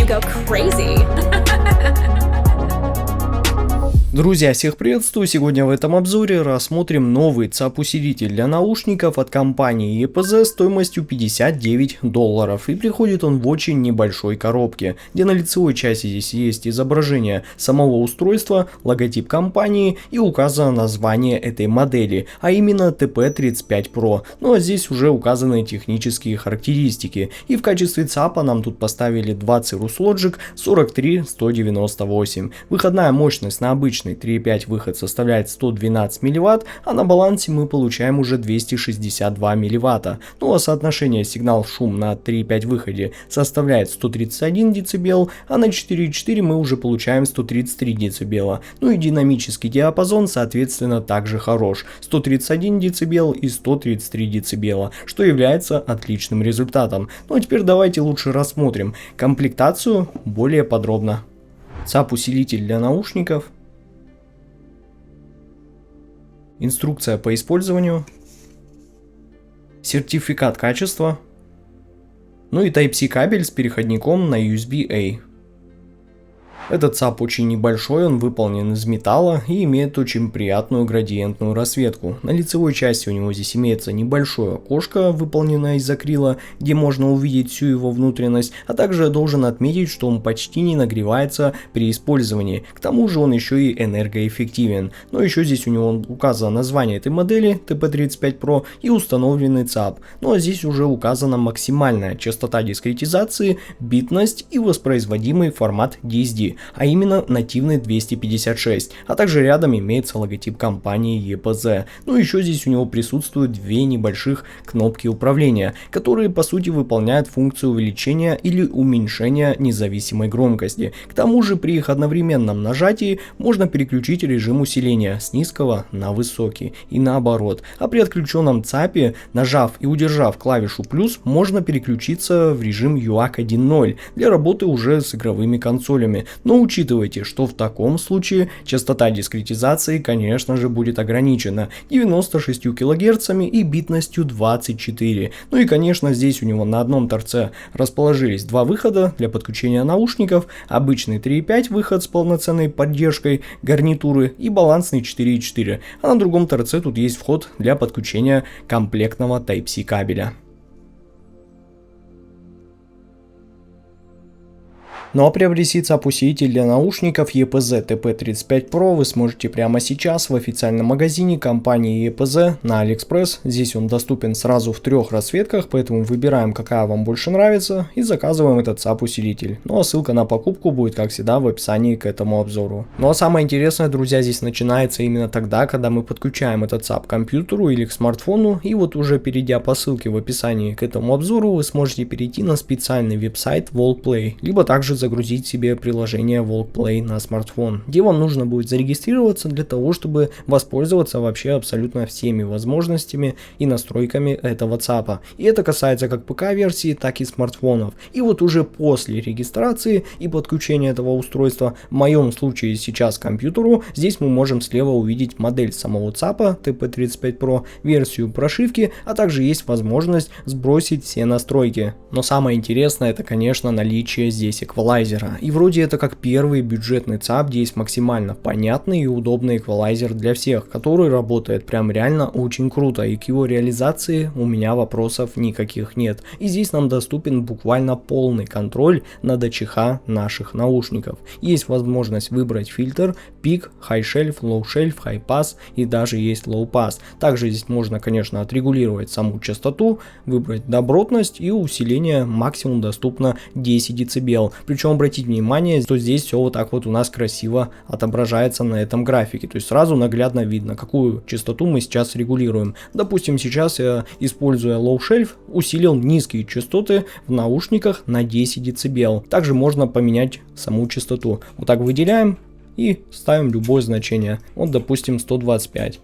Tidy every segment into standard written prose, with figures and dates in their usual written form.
go crazy. Друзья, всех приветствую! Сегодня в этом обзоре рассмотрим новый ЦАП-усилитель для наушников от компании EPZ стоимостью $59. И приходит он в очень небольшой коробке, где на лицевой части здесь есть изображение самого устройства, логотип компании и указано название этой модели, а именно TP35 Pro. Ну а здесь уже указаны технические характеристики. И в качестве ЦАПа нам тут поставили два Cirrus Logic 43198. Выходная мощность на обычный 3.5 выход составляет 112 мВт, а на балансе мы получаем уже 262 мВт. Ну а соотношение сигнал-шум на 3.5 выходе составляет 131 дБ, а на 4.4 мы уже получаем 133 дБ. Ну и динамический диапазон соответственно также хорош, 131 дБ и 133 дБ, что является отличным результатом. Ну а теперь давайте лучше рассмотрим комплектацию более подробно. ЦАП-усилитель для наушников. Инструкция по использованию, сертификат качества, ну и Type-C кабель с переходником на USB-A. Этот ЦАП очень небольшой, он выполнен из металла и имеет очень приятную градиентную расцветку. На лицевой части у него здесь имеется небольшое окошко, выполненное из акрила, где можно увидеть всю его внутренность, а также я должен отметить, что он почти не нагревается при использовании. К тому же он еще и энергоэффективен. Но еще здесь у него указано название этой модели TP35 Pro и установленный ЦАП. Ну а здесь уже указана максимальная частота дискретизации, битность и воспроизводимый формат DSD. А именно нативный 256, а также рядом имеется логотип компании EPZ. Ну и еще здесь у него присутствуют две небольших кнопки управления, которые по сути выполняют функцию увеличения или уменьшения независимой громкости. К тому же при их одновременном нажатии можно переключить режим усиления с низкого на высокий и наоборот. А при отключенном ЦАПе, нажав и удержав клавишу плюс, можно переключиться в режим UAC 1.0 для работы уже с игровыми консолями. Но учитывайте, что в таком случае частота дискретизации, конечно же, будет ограничена 96 кГц и битностью 24. Ну и, конечно, здесь у него на одном торце расположились два выхода для подключения наушников, обычный 3.5 выход с полноценной поддержкой гарнитуры и балансный 4.4, а на другом торце тут есть вход для подключения комплектного Type-C кабеля. Ну а приобрести ЦАП-усилитель для наушников EPZ TP35 Pro вы сможете прямо сейчас в официальном магазине компании EPZ на AliExpress. Здесь он доступен сразу в трех расцветках, поэтому выбираем, какая вам больше нравится, и заказываем этот ЦАП-усилитель. Ну а ссылка на покупку будет, как всегда, в описании к этому обзору. Ну а самое интересное, друзья, здесь начинается именно тогда, когда мы подключаем этот ЦАП к компьютеру или к смартфону, и вот уже перейдя по ссылке в описании к этому обзору, вы сможете перейти на специальный веб-сайт WalkPlay, либо также загрузить себе приложение WalkPlay на смартфон, где вам нужно будет зарегистрироваться для того, чтобы воспользоваться вообще абсолютно всеми возможностями и настройками этого ЦАПа. И это касается как ПК-версии, так и смартфонов. И вот уже после регистрации и подключения этого устройства, в моем случае сейчас к компьютеру, здесь мы можем слева увидеть модель самого ЦАПа TP35 Pro, версию прошивки, а также есть возможность сбросить все настройки. Но самое интересное, это, конечно, наличие здесь эквалайзера. И вроде это как первый бюджетный ЦАП, где есть максимально понятный и удобный эквалайзер для всех, который работает прям реально очень круто, и к его реализации у меня вопросов никаких нет. И здесь нам доступен буквально полный контроль над АЧХ наших наушников. Есть возможность выбрать фильтр, пик, high shelf, low shelf, high pass и даже есть low pass. Также здесь можно, конечно, отрегулировать саму частоту, выбрать добротность и усиление максимум доступно 10 дБ. Причем обратите внимание, что здесь все вот так вот у нас красиво отображается на этом графике. То есть сразу наглядно видно, какую частоту мы сейчас регулируем. Допустим, сейчас я, используя low shelf, усилил низкие частоты в наушниках на 10 дБ. Также можно поменять саму частоту. Вот так выделяем и ставим любое значение. Вот, допустим, 125.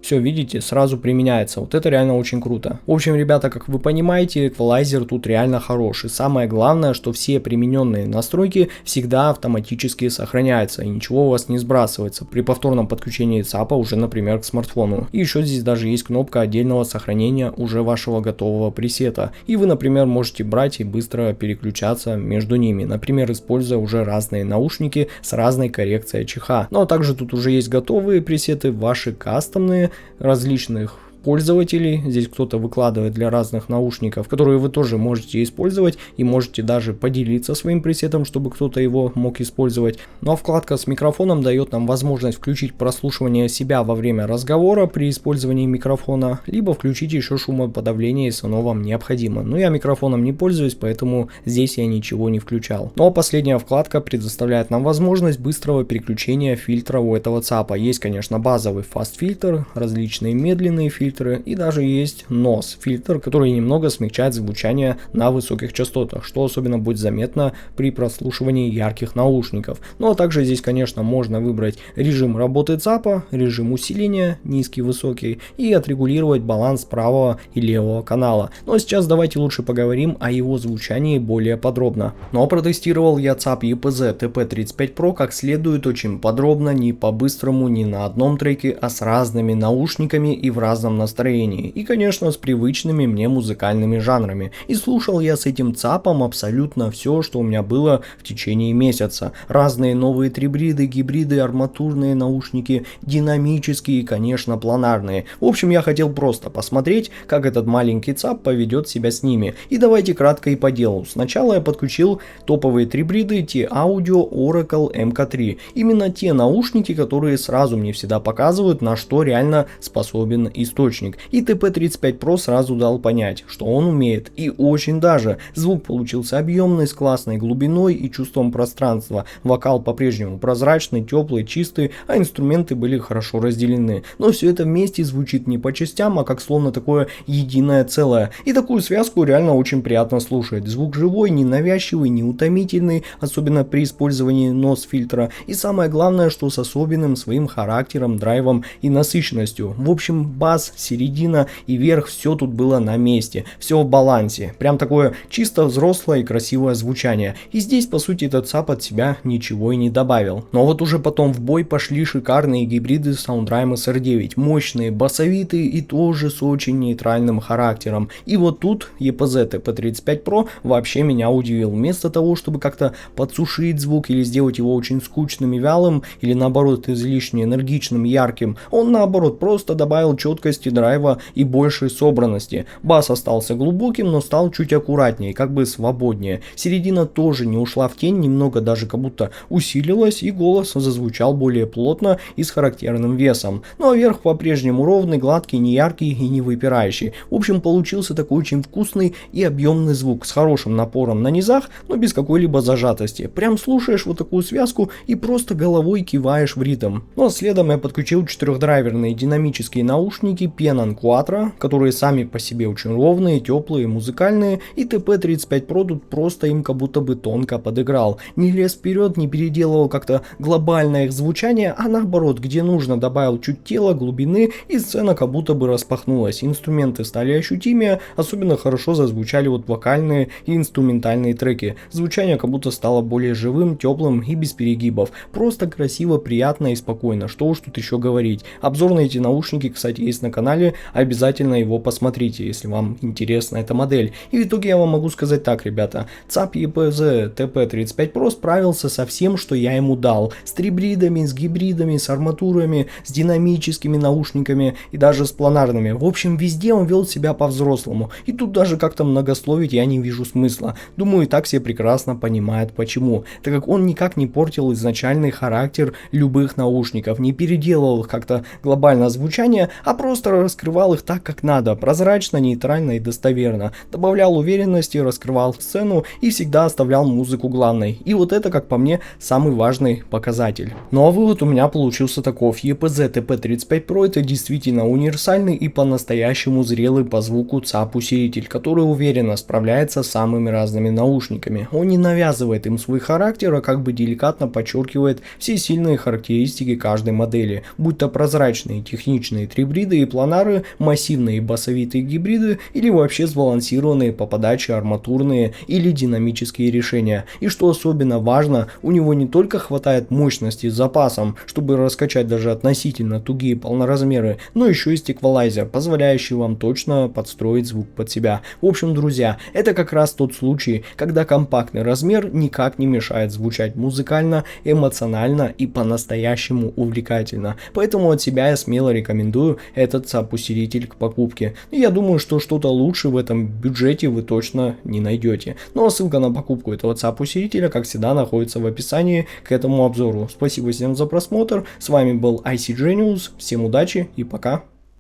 Все, видите, сразу применяется. Вот это реально очень круто. В общем, ребята, как вы понимаете, эквалайзер тут реально хороший. Самое главное, что все примененные настройки всегда автоматически сохраняются и ничего у вас не сбрасывается при повторном подключении ЦАПа уже, например, к смартфону. И еще здесь даже есть кнопка отдельного сохранения уже вашего готового пресета. И вы, например, можете брать и быстро переключаться между ними. Например, используя уже разные наушники с разной коррекцией чиха. Ну а также тут уже есть готовые пресеты, ваши кастомные, различных пользователей. Здесь кто-то выкладывает для разных наушников, которые вы тоже можете использовать и можете даже поделиться своим пресетом, чтобы кто-то его мог использовать. Ну а вкладка с микрофоном дает нам возможность включить прослушивание себя во время разговора при использовании микрофона, либо включить еще шумоподавление, если оно вам необходимо. Но я микрофоном не пользуюсь, поэтому здесь я ничего не включал. Ну а последняя вкладка предоставляет нам возможность быстрого переключения фильтра у этого ЦАПа. Есть, конечно, базовый Fast фильтр, различные медленные фильтры, и даже есть NOS фильтр, который немного смягчает звучание на высоких частотах, что особенно будет заметно при прослушивании ярких наушников. Ну а также здесь, конечно, можно выбрать режим работы ЦАПа, режим усиления, низкий, высокий, и отрегулировать баланс правого и левого канала. Но сейчас давайте лучше поговорим о его звучании более подробно. Но протестировал я ЦАП EPZ TP35 Pro как следует очень подробно, не по-быстрому, не на одном треке, а с разными наушниками и в разном настроении, и, конечно, с привычными мне музыкальными жанрами. И слушал я с этим ЦАПом абсолютно все, что у меня было в течение месяца. Разные новые трибриды, гибриды, арматурные наушники, динамические и, конечно, планарные. В общем, я хотел просто посмотреть, как этот маленький ЦАП поведет себя с ними. И давайте кратко и по делу. Сначала я подключил топовые трибриды T-Audio Oracle MK3. Именно те наушники, которые сразу мне всегда показывают, на что реально способен источник. И TP35 Pro сразу дал понять, что он умеет, и очень даже. Звук получился объемный, с классной глубиной и чувством пространства. Вокал по-прежнему прозрачный, теплый, чистый, а инструменты были хорошо разделены. Но все это вместе звучит не по частям, а как словно такое единое целое. И такую связку реально очень приятно слушать. Звук живой, не навязчивый, не утомительный, особенно при использовании NOS фильтра. И самое главное, что с особенным своим характером, драйвом и насыщенностью. В общем, бас, середина и верх, все тут было на месте, все в балансе. Прям такое чисто взрослое и красивое звучание. И здесь, по сути, этот ЦАП от себя ничего и не добавил. Но вот уже потом в бой пошли шикарные гибриды Soundrime SR9. Мощные, басовитые и тоже с очень нейтральным характером. И вот тут EPZ TP35 Pro вообще меня удивил. Вместо того, чтобы как-то подсушить звук или сделать его очень скучным и вялым, или наоборот излишне энергичным, ярким, он наоборот просто добавил четкости, драйва и большей собранности. Бас остался глубоким, но стал чуть аккуратнее, как бы свободнее. Середина тоже не ушла в тень, немного даже как будто усилилась, и голос зазвучал более плотно и с характерным весом. Ну а верх по-прежнему ровный, гладкий, не яркий и не выпирающий. В общем, получился такой очень вкусный и объемный звук с хорошим напором на низах, но без какой-либо зажатости. Прям слушаешь вот такую связку и просто головой киваешь в ритм. Ну а следом я подключил 4-драйверные динамические наушники Penon Quattro, которые сами по себе очень ровные, теплые, музыкальные, и TP35 Pro тут просто им как будто бы тонко подыграл. Не лез вперед, не переделывал как-то глобальное их звучание, а наоборот, где нужно, добавил чуть тела, глубины, и сцена как будто бы распахнулась. Инструменты стали ощутимее, особенно хорошо зазвучали вот вокальные и инструментальные треки. Звучание как будто стало более живым, теплым и без перегибов. Просто красиво, приятно и спокойно. Что уж тут еще говорить. Обзор на эти наушники, кстати, есть на канале, обязательно его посмотрите, если вам интересна эта модель. И в итоге я вам могу сказать так, ребята, ЦАП EPZ TP35 Pro справился со всем, что я ему дал. С трибридами, с гибридами, с арматурами, с динамическими наушниками и даже с планарными. В общем, везде он вел себя по-взрослому. И тут даже как-то многословить я не вижу смысла. Думаю, и так все прекрасно понимают почему. Так как он никак не портил изначальный характер любых наушников, не переделывал их как-то глобально звучание, а просто раскрывал их так, как надо, прозрачно, нейтрально и достоверно, добавлял уверенности, раскрывал сцену и всегда оставлял музыку главной. И вот это, как по мне, самый важный показатель. Ну а вывод у меня получился таков: EPZ TP35 Pro это действительно универсальный и по-настоящему зрелый по звуку ЦАП-усилитель, который уверенно справляется с самыми разными наушниками. Он не навязывает им свой характер, а как бы деликатно подчеркивает все сильные характеристики каждой модели, будь то прозрачные техничные трибриды и планары, массивные басовитые гибриды или вообще сбалансированные по подаче арматурные или динамические решения. И что особенно важно, у него не только хватает мощности с запасом, чтобы раскачать даже относительно тугие полноразмеры, но еще есть эквалайзер, позволяющий вам точно подстроить звук под себя. В общем, друзья, это как раз тот случай, когда компактный размер никак не мешает звучать музыкально, эмоционально и по-настоящему увлекательно. Поэтому от себя я смело рекомендую этот ЦАП-усилитель к покупке. И я думаю, что что-то лучше в этом бюджете вы точно не найдете. Ну а ссылка на покупку этого ЦАП-усилителя, как всегда, находится в описании к этому обзору. Спасибо всем за просмотр. С вами был IC Genius. Всем удачи и пока.